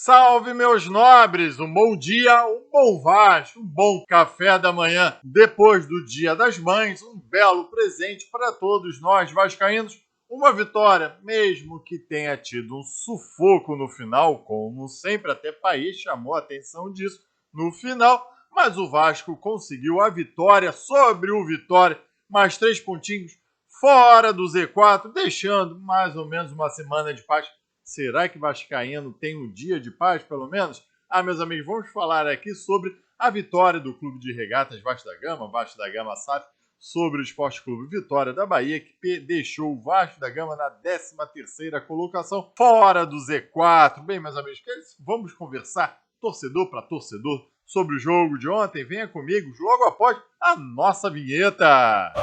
Salve, meus nobres! Um bom dia, um bom Vasco, um bom café da manhã. Depois do Dia das Mães, um belo presente para todos nós vascaínos. Uma vitória, mesmo que tenha tido um sufoco no final, como sempre, até País chamou a atenção disso no final. Mas o Vasco conseguiu a vitória sobre o Vitória, mais 3 pontinhos fora do Z4, deixando mais ou menos uma semana de paz. Será que Vascaíno tem um dia de paz, pelo menos? Meus amigos, vamos falar aqui sobre a vitória do Clube de Regatas Vasco da Gama SAF, sobre o Esporte Clube Vitória da Bahia, que deixou o Vasco da Gama na 13ª colocação, fora do Z4. Bem, meus amigos, vamos conversar torcedor para torcedor sobre o jogo de ontem. Venha comigo logo após a nossa vinheta.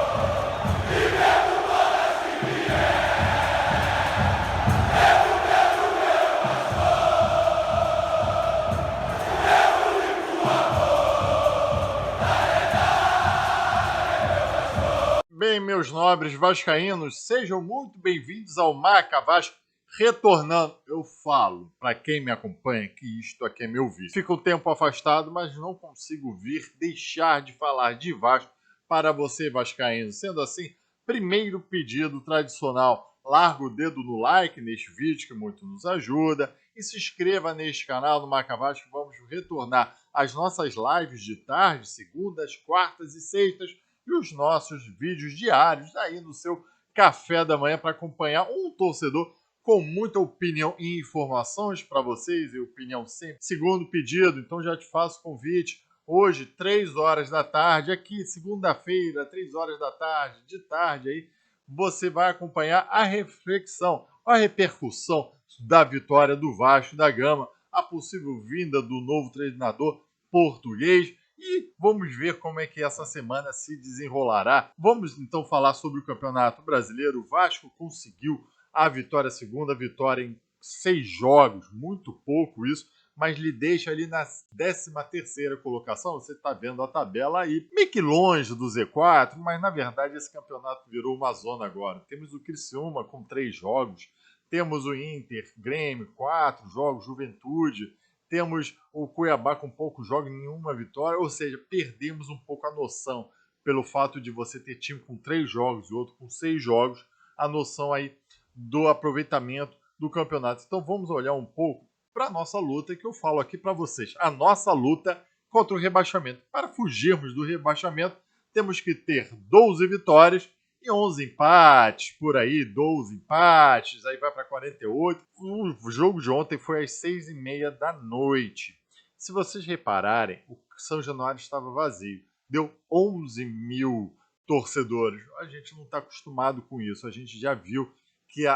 Bem, meus nobres vascaínos, sejam muito bem-vindos ao Marca Vasco, retornando. Eu falo, para quem me acompanha, que isto aqui é meu vício. Fico um tempo afastado, mas não consigo deixar de falar de Vasco para você, vascaíno. Sendo assim, primeiro pedido tradicional, larga o dedo no like neste vídeo, que muito nos ajuda, e se inscreva neste canal do Marca Vasco. Vamos retornar às nossas lives de tarde, segundas, quartas e sextas, e os nossos vídeos diários aí no seu café da manhã para acompanhar um torcedor com muita opinião e informações para vocês, e opinião sempre. Segundo pedido, então já te faço convite, hoje, 3 horas da tarde, aqui, segunda-feira, 3 horas da tarde, de tarde aí, você vai acompanhar a reflexão, a repercussão da vitória do Vasco da Gama, a possível vinda do novo treinador português, e vamos ver como é que essa semana se desenrolará. Vamos então falar sobre o Campeonato Brasileiro. O Vasco conseguiu a vitória, a segunda vitória em 6 jogos, muito pouco isso, mas lhe deixa ali na 13ª colocação. Você está vendo a tabela aí, meio que longe do Z4, mas na verdade esse campeonato virou uma zona agora. Temos o Criciúma com 3 jogos, temos o Inter, Grêmio, 4 jogos, Juventude, temos o Cuiabá com poucos jogos, nenhuma vitória, ou seja, perdemos um pouco a noção, pelo fato de você ter time com 3 jogos e outro com 6 jogos, a noção aí do aproveitamento do campeonato. Então vamos olhar um pouco para a nossa luta, que eu falo aqui para vocês, a nossa luta contra o rebaixamento. Para fugirmos do rebaixamento, temos que ter 12 vitórias e 11 empates, por aí, 12 empates, aí vai para 48. O jogo de ontem foi às 6h30 da noite. Se vocês repararem, o São Januário estava vazio. Deu 11 mil torcedores. A gente não está acostumado com isso. A gente já viu que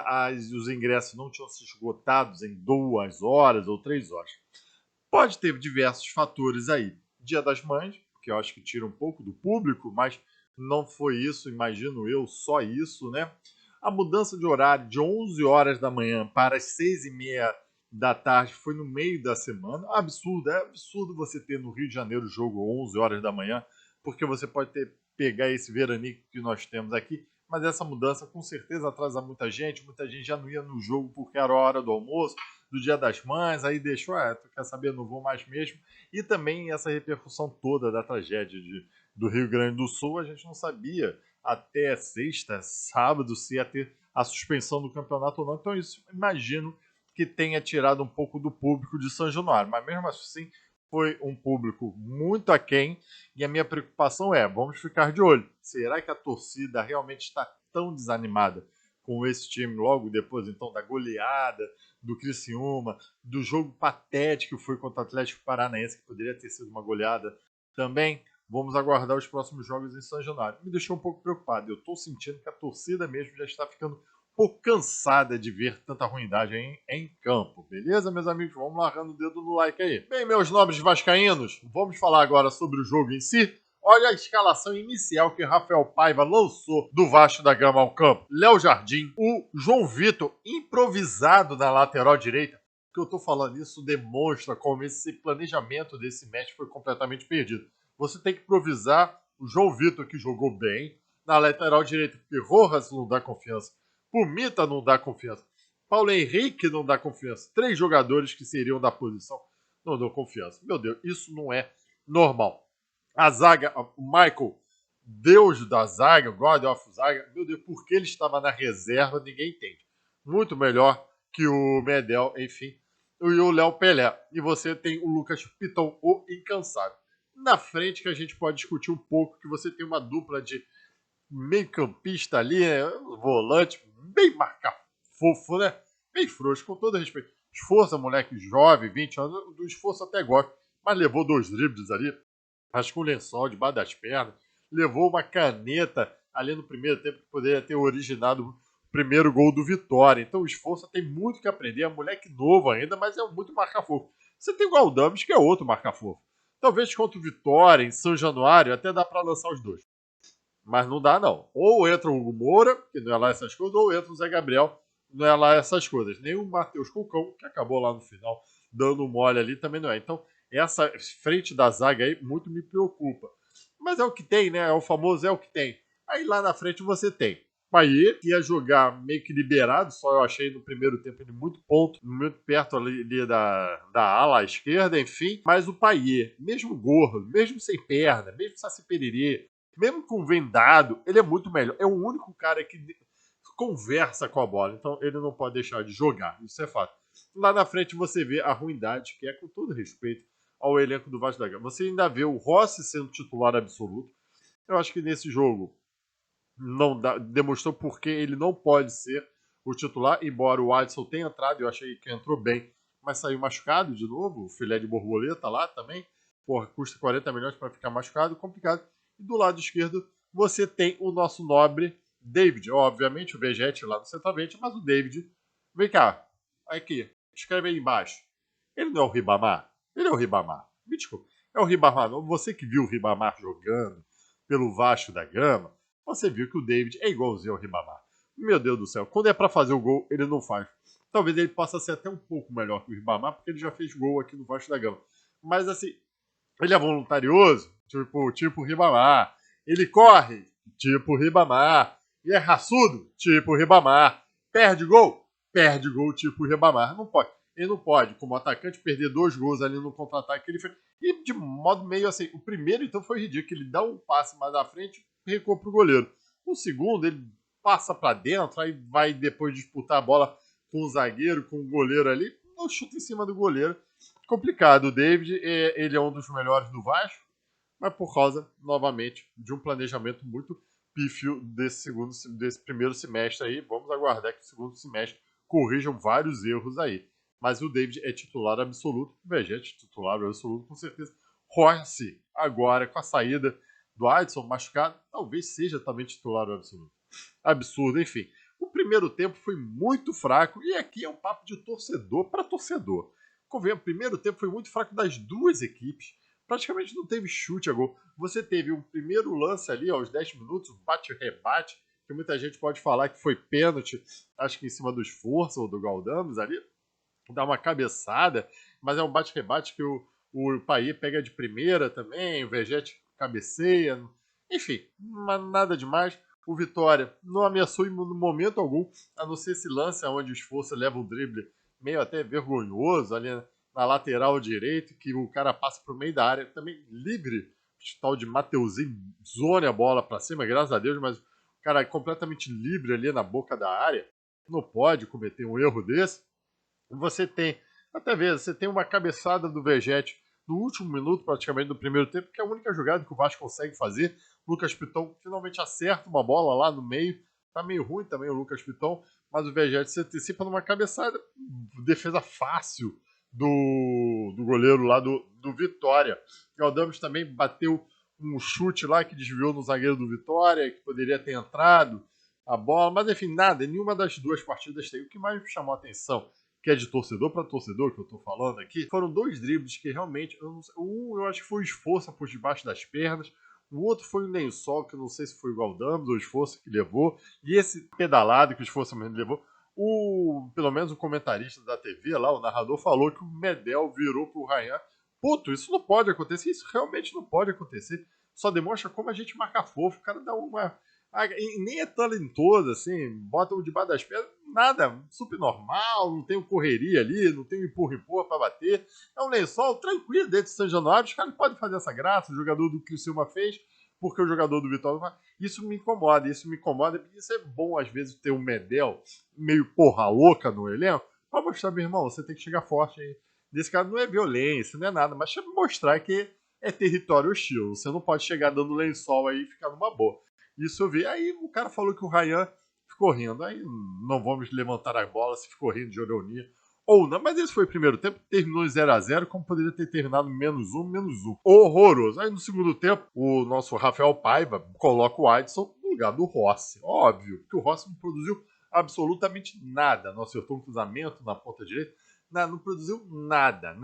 os ingressos não tinham se esgotados em 2 horas ou 3 horas. Pode ter diversos fatores aí. Dia das Mães, que eu acho que tira um pouco do público, mas não foi isso, imagino eu, só isso, né? A mudança de horário de 11 horas da manhã para as 6h30 da tarde foi no meio da semana. Absurdo, é absurdo você ter no Rio de Janeiro jogo 11 horas da manhã, porque você pode pegar esse veranico que nós temos aqui, mas essa mudança com certeza atrasa muita gente já não ia no jogo porque era a hora do almoço, do Dia das Mães, aí deixou, tu quer saber, não vou mais mesmo. E também essa repercussão toda da tragédia do Rio Grande do Sul, a gente não sabia até sexta, sábado, se ia ter a suspensão do campeonato ou não. Então isso, imagino que tenha tirado um pouco do público de São Januário, mas mesmo assim foi um público muito aquém, e a minha preocupação é, vamos ficar de olho, será que a torcida realmente está tão desanimada com esse time logo depois então da goleada do Criciúma, do jogo patético que foi contra o Atlético Paranaense, que poderia ter sido uma goleada também? Vamos aguardar os próximos jogos em São Januário. Me deixou um pouco preocupado. Eu estou sentindo que a torcida mesmo já está ficando um pouco cansada de ver tanta ruindade em campo. Beleza, meus amigos? Vamos largando o dedo no like aí. Bem, meus nobres vascaínos, vamos falar agora sobre o jogo em si. Olha a escalação inicial que Rafael Paiva lançou do Vasco da Gama ao campo. Léo Jardim, o João Vitor, improvisado na lateral direita. O que eu estou falando isso demonstra como esse planejamento desse match foi completamente perdido. Você tem que improvisar o João Vitor, que jogou bem, na lateral direita, porque Rojas não dá confiança, Pumita não dá confiança. Paulo Henrique não dá confiança. 3 jogadores que seriam da posição não dão confiança. Meu Deus, isso não é normal. A zaga, o Michael, Deus da zaga, God of Zaga, meu Deus, por que ele estava na reserva, ninguém entende. Muito melhor que o Medel, enfim, e o Léo Pelé. E você tem o Lucas Piton, o incansável. Na frente que a gente pode discutir um pouco, que você tem uma dupla de meio-campista ali, né? Volante, bem marca-fofo, né? Bem frouxo, com todo respeito. Esforço, moleque jovem, 20 anos, do esforço até gosto, mas levou 2 dribles ali, acho que um lençol debaixo das pernas, levou uma caneta ali no primeiro tempo que poderia ter originado o primeiro gol do Vitória. Então o esforço tem muito que aprender, é um moleque novo ainda, mas é muito marca-fofo. Você tem o Galdames, que é outro marca-fofo. Talvez contra o Vitória, em São Januário, até dá para lançar os dois. Mas não dá, não. Ou entra o Hugo Moura, que não é lá essas coisas, ou entra o Zé Gabriel, que não é lá essas coisas. Nem o Matheus Cucão, que acabou lá no final dando mole ali, também não é. Então, essa frente da zaga aí muito me preocupa. Mas é o que tem, né? É o famoso é o que tem. Aí lá na frente você tem Payet, que ia jogar meio que liberado, só eu achei no primeiro tempo ele muito perto ali da ala à esquerda, enfim. Mas o Payet, mesmo gordo, mesmo sem perna, mesmo saci pererê, mesmo com vendado, ele é muito melhor. É o único cara que conversa com a bola, então ele não pode deixar de jogar, isso é fato. Lá na frente você vê a ruindade, que é com todo respeito ao elenco do Vasco da Gama. Você ainda vê o Rossi sendo titular absoluto. Eu acho que nesse jogo não demonstrou porque ele não pode ser o titular, embora o Adson tenha entrado, eu achei que entrou bem, mas saiu machucado de novo, o filé de borboleta lá também, porra, custa 40 milhões para ficar machucado, complicado. E do lado esquerdo você tem o nosso nobre David, obviamente o Vegete lá no centroavante, mas o David, vem cá, aqui, escreve aí embaixo, ele não é o Ribamar? Ele é o Ribamar, me desculpa, é o Ribamar, não. Você que viu o Ribamar jogando pelo Vasco da Gama, você viu que o David é igualzinho ao Ribamar. Meu Deus do céu, quando é para fazer o gol, ele não faz. Talvez ele possa ser até um pouco melhor que o Ribamar, porque ele já fez gol aqui no Vasco da Gama. Mas assim, ele é voluntarioso, tipo o Ribamar. Ele corre, tipo o Ribamar. E é raçudo, tipo o Ribamar. Perde gol, tipo o Ribamar. Não pode. Ele não pode, como atacante, perder 2 gols ali no contra-ataque que ele fez. E de modo meio assim, o primeiro então foi ridículo. Ele dá um passe mais à frente e recua pro goleiro. O segundo, ele passa para dentro, aí vai depois disputar a bola com o zagueiro, com o goleiro ali. Não chuta em cima do goleiro. Complicado. O David, ele é um dos melhores do Vasco, mas por causa, novamente, de um planejamento muito pífio desse primeiro semestre aí. Vamos aguardar que o segundo semestre corrijam vários erros aí. Mas o David é titular absoluto, o Vegete titular absoluto, com certeza. Rossi, agora com a saída do Adson machucado, talvez seja também titular absoluto. Absurdo, enfim. O primeiro tempo foi muito fraco, e aqui é um papo de torcedor para torcedor. Convenhamos, o primeiro tempo foi muito fraco das duas equipes. Praticamente não teve chute a gol. Você teve um primeiro lance ali aos 10 minutos, um bate-rebate, que muita gente pode falar que foi pênalti, acho que em cima do esforço ou do Galdames ali, dá uma cabeçada, mas é um bate-rebate que o Payet pega de primeira também, o Vegete cabeceia, enfim, nada demais. O Vitória não ameaçou no momento algum, a não ser esse lance onde o esforço leva um drible meio até vergonhoso ali na lateral direito, que o cara passa pro meio da área, também livre, tal de Mateuzinho, zone a bola para cima, graças a Deus, mas o cara é completamente livre ali na boca da área, não pode cometer um erro desse. Você tem, até mesmo, você tem uma cabeçada do Vegete no último minuto, praticamente, do primeiro tempo, que é a única jogada que o Vasco consegue fazer. O Lucas Piton finalmente acerta uma bola lá no meio. Tá meio ruim também o Lucas Piton, mas o Vegete se antecipa numa cabeçada. Defesa fácil do goleiro lá do Vitória. Galdames também bateu um chute lá que desviou no zagueiro do Vitória, que poderia ter entrado a bola, mas enfim, nada, nenhuma das duas partidas tem. O que mais me chamou a atenção, que é de torcedor para torcedor, que eu tô falando aqui, foram 2 dribles que realmente, eu acho que foi o esforço por debaixo das pernas, o outro foi o lençol, que eu não sei se foi o Galdames ou o esforço que levou, e esse pedalado que o esforço mesmo levou, pelo menos o comentarista da TV lá, o narrador, falou que o Medel virou pro Ryan. Puto, isso não pode acontecer, isso realmente não pode acontecer. Só demonstra como a gente marca fofo, o cara dá E nem é talentoso, assim, bota o debaixo das pedras, nada, super normal, não tem correria ali, não tem empurra-empurra pra bater. É um lençol tranquilo dentro de São Januário, os caras podem fazer essa graça, o jogador do Criciúma fez, porque o jogador do Vitória... Isso me incomoda, porque isso é bom, às vezes, ter um Medel meio porra louca no elenco, pra mostrar, meu irmão, você tem que chegar forte aí. Desse cara não é violência, não é nada, mas mostrar que é território hostil. Você não pode chegar dando lençol aí e ficar numa boa. Isso eu vi. Aí o cara falou que o Ryan ficou rindo. Aí não vamos levantar a bola se ficou rindo de ironia ou não. Mas esse foi o primeiro tempo. Terminou em 0x0, como poderia ter terminado -1. Horroroso. Aí no segundo tempo, o nosso Rafael Paiva coloca o Adson no lugar do Rossi. Óbvio, que o Rossi não produziu absolutamente nada. Não acertou um cruzamento na ponta direita. Não produziu nada.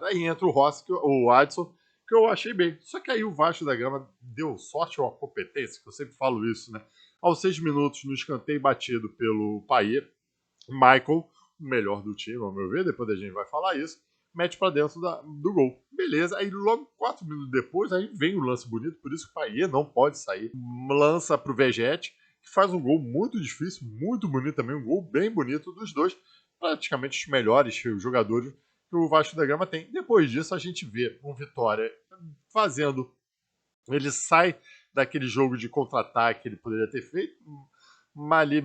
Aí entra o Rossi, o Adson, que eu achei bem. Só que aí o Vasco da Gama deu sorte ou a competência, que eu sempre falo isso, né? Aos 6 minutos, no escanteio batido pelo Payet, Michael, o melhor do time, ao meu ver, depois a gente vai falar isso, mete para dentro do gol. Beleza, aí logo 4 minutos depois, aí vem o lance bonito, por isso que o Payet não pode sair. Lança pro Vegete, que faz um gol muito difícil, muito bonito também, um gol bem bonito dos dois, praticamente os melhores jogadores que o Vasco da Gama tem. Depois disso, a gente vê um Vitória fazendo. Ele sai daquele jogo de contra-ataque que ele poderia ter feito, ali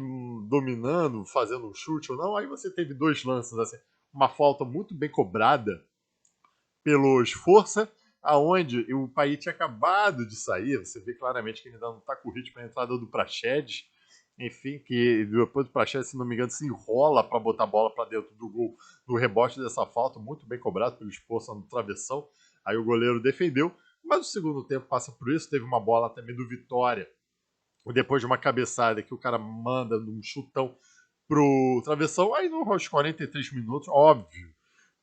dominando, fazendo um chute ou não. Aí você teve dois lances, assim, uma falta muito bem cobrada pelos Força, aonde o Payet tinha acabado de sair. Você vê claramente que ele ainda não está com o ritmo para a entrada do Praxedes. Enfim, que depois do Praxedes, se não me engano, se enrola para botar a bola para dentro do gol no rebote dessa falta, muito bem cobrado pelo Força no travessão. Aí o goleiro defendeu. Mas o segundo tempo passa por isso. Teve uma bola também do Vitória, depois de uma cabeçada que o cara manda num chutão pro travessão. Aí nos 43 minutos, óbvio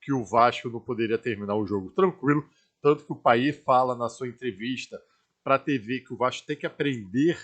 que o Vasco não poderia terminar o jogo tranquilo. Tanto que o Payet fala na sua entrevista para a TV que o Vasco tem que aprender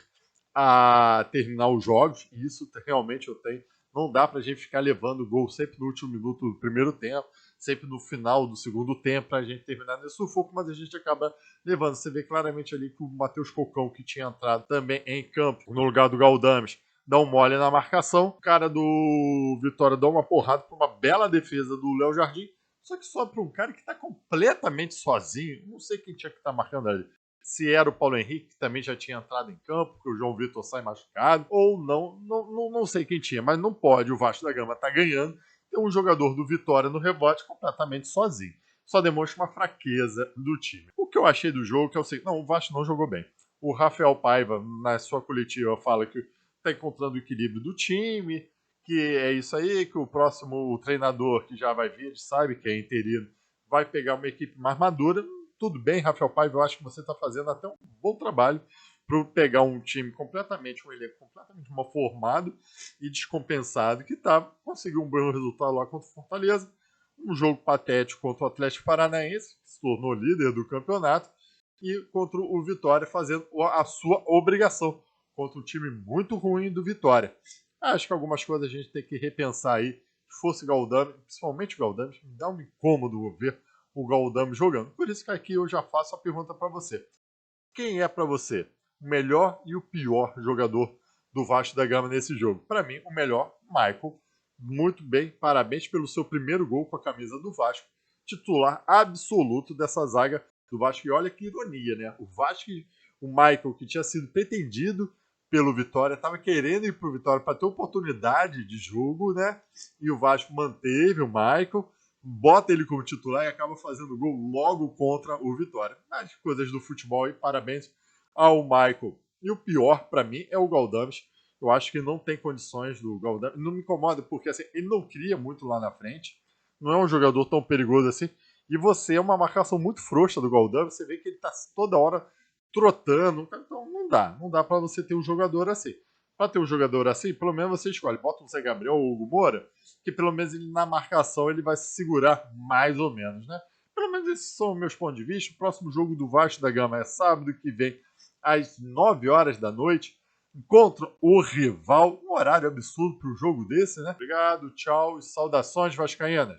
a terminar os jogos. E isso realmente eu tenho. Não dá pra gente ficar levando gol sempre no último minuto do primeiro tempo, sempre no final do segundo tempo, pra gente terminar nesse sufoco, mas a gente acaba levando. Você vê claramente ali que o Matheus Cocão, que tinha entrado também em campo no lugar do Galdames, dá um mole na marcação. O cara do Vitória dá uma porrada por uma bela defesa do Léo Jardim, só que só para um cara que tá completamente sozinho. Não sei quem tinha que estar marcando ali. Se era o Paulo Henrique, que também já tinha entrado em campo, porque o João Vitor sai machucado, ou não sei quem tinha, mas não pode o Vasco da Gama tá ganhando, ter um jogador do Vitória no rebote completamente sozinho. Só demonstra uma fraqueza do time. O que eu achei do jogo, que eu sei, não, o Vasco não jogou bem. O Rafael Paiva, na sua coletiva, fala que tá encontrando o equilíbrio do time, que é isso aí, que o próximo treinador que já vai vir, ele sabe que é interino, vai pegar uma equipe mais madura. Tudo bem, Rafael Paiva, eu acho que você está fazendo até um bom trabalho para pegar um time completamente, um elenco completamente mal formado e descompensado, que conseguiu um bom resultado lá contra o Fortaleza, um jogo patético contra o Atlético Paranaense, que se tornou líder do campeonato, e contra o Vitória fazendo a sua obrigação contra um time muito ruim do Vitória. Acho que algumas coisas a gente tem que repensar aí. Se fosse Galdame, principalmente o Galdame, me dá um incômodo ver o Galdame jogando. Por isso que aqui eu já faço a pergunta para você. Quem é para você o melhor e o pior jogador do Vasco da Gama nesse jogo? Para mim, o melhor, Michael. Muito bem, parabéns pelo seu primeiro gol com a camisa do Vasco. Titular absoluto dessa zaga do Vasco. E olha que ironia, né? O Vasco, o Michael, que tinha sido pretendido pelo Vitória, estava querendo ir pro Vitória para ter oportunidade de jogo, né? E o Vasco manteve o Michael, bota ele como titular e acaba fazendo gol logo contra o Vitória. As coisas do futebol e parabéns ao Michael. E o pior para mim é o Galdames. Eu acho que não tem condições do Galdames. Não me incomoda porque assim, ele não cria muito lá na frente. Não é um jogador tão perigoso assim. E você é uma marcação muito frouxa do Galdames. Você vê que ele está toda hora trotando. Então não dá para você ter um jogador assim. Para ter um jogador assim, pelo menos você escolhe, bota um Zé Gabriel ou o Hugo Moura, que pelo menos ele, na marcação ele vai se segurar mais ou menos, né? Pelo menos esses são os meus pontos de vista. O próximo jogo do Vasco da Gama é sábado que vem, às 9 horas da noite, contra o rival. Um horário absurdo para um jogo desse, né? Obrigado, tchau e saudações vascaínas.